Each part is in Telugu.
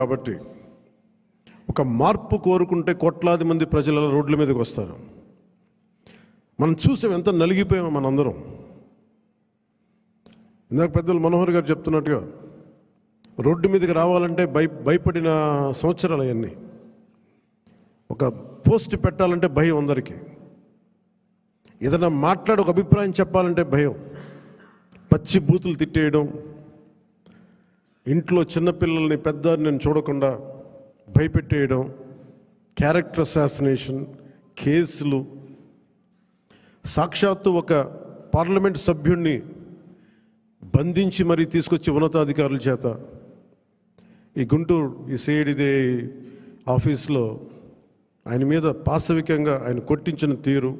కాబట్టి ఒక మార్పు కోరుకుంటే కోట్లాది మంది ప్రజల రోడ్ల మీదకి వస్తారు. మనం చూసాం ఎంత నలిగిపోయామో మనందరం. ఇందాక పెద్దలు మనోహర్ గారు చెప్తున్నట్టుగా రోడ్డు మీదకి రావాలంటే భయపడిన సంవత్సరాలు అవన్నీ. ఒక పోస్ట్ పెట్టాలంటే భయం అందరికీ. ఏదైనా మాట్లాడి ఒక అభిప్రాయం చెప్పాలంటే భయం. పచ్చి బూతులు తిట్టేయడం, ఇంట్లో చిన్నపిల్లల్ని పెద్దని చూడకుండా భయపెట్టేయడం, క్యారెక్టర్ అసాసినేషన్ కేసులు. సాక్షాత్తు ఒక పార్లమెంట్ సభ్యుడిని బంధించి మరీ తీసుకొచ్చి ఉన్నతాధికారుల చేత ఈ గుంటూరు ఈ సిఐడిదే ఆఫీస్లో ఆయన మీద పాశవికంగా ఆయన కొట్టించిన తీరు,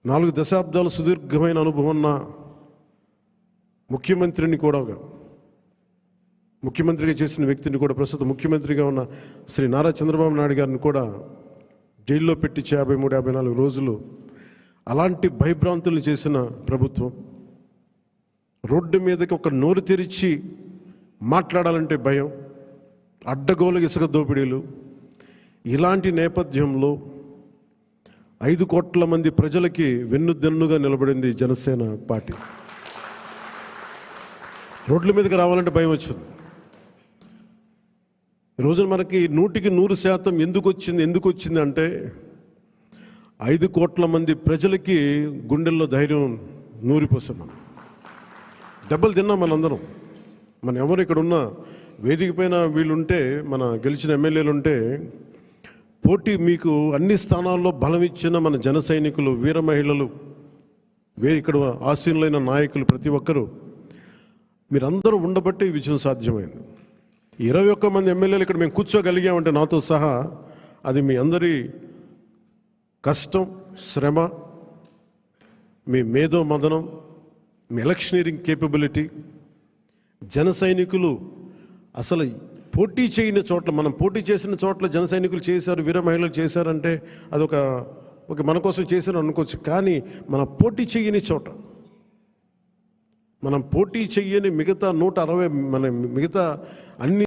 4 దశాబ్దాల సుదీర్ఘమైన అనుభవం ఉన్న ముఖ్యమంత్రిని కూడా, ముఖ్యమంత్రిగా చేసిన వ్యక్తిని కూడా, ప్రస్తుతం ముఖ్యమంత్రిగా ఉన్న శ్రీ నారా చంద్రబాబు నాయుడు గారిని కూడా జైల్లో పెట్టించి 53-54 రోజులు అలాంటి భయభ్రాంతులు చేసిన ప్రభుత్వం. రోడ్డు మీదకి ఒక నోరు తెరిచి మాట్లాడాలంటే భయం, అడ్డగోలు ఇసుక దోపిడీలు. ఇలాంటి నేపథ్యంలో 5 కోట్ల మంది ప్రజలకి వెన్నుదన్నుగా నిలబడింది జనసేన పార్టీ. రోడ్ల మీదకి రావాలంటే భయం వచ్చింది. ఈరోజు మనకి 100% ఎందుకు వచ్చింది అంటే 5 కోట్ల మంది ప్రజలకి గుండెల్లో ధైర్యం నూరిపోసాం. మనం దెబ్బలు తిన్నాం మనందరం. మనం ఎవరు ఇక్కడ ఉన్న వేదిక పైన వీళ్ళుంటే, మన గెలిచిన ఎమ్మెల్యేలు ఉంటే, పోటీ మీకు అన్ని స్థానాల్లో బలం ఇచ్చిన మన జన సైనికులు, వీర మహిళలు, ఇక్కడ ఆసీనులైన నాయకులు ప్రతి ఒక్కరూ మీరందరూ ఉండబట్టి ఈ విజయం సాధ్యమైంది. 21 మంది ఎమ్మెల్యేలు ఇక్కడ మేము కూర్చోగలిగామంటే నాతో సహా అది మీ అందరి కష్టం, శ్రమ, మీ మేధో మదనం, మీ ఎలక్షనీరింగ్ కేపబిలిటీ. జన సైనికులు అసలు పోటీ చేయని చోట్ల, మనం పోటీ చేసిన చోట్ల జన సైనికులు చేశారు, వీర మహిళలు చేశారంటే అదొక మన కోసం చేశారు అనుకోవచ్చు. కానీ మన పోటీ చేయని చోట, మనం పోటీ చెయ్యని మిగతా 160 మన మిగతా అన్ని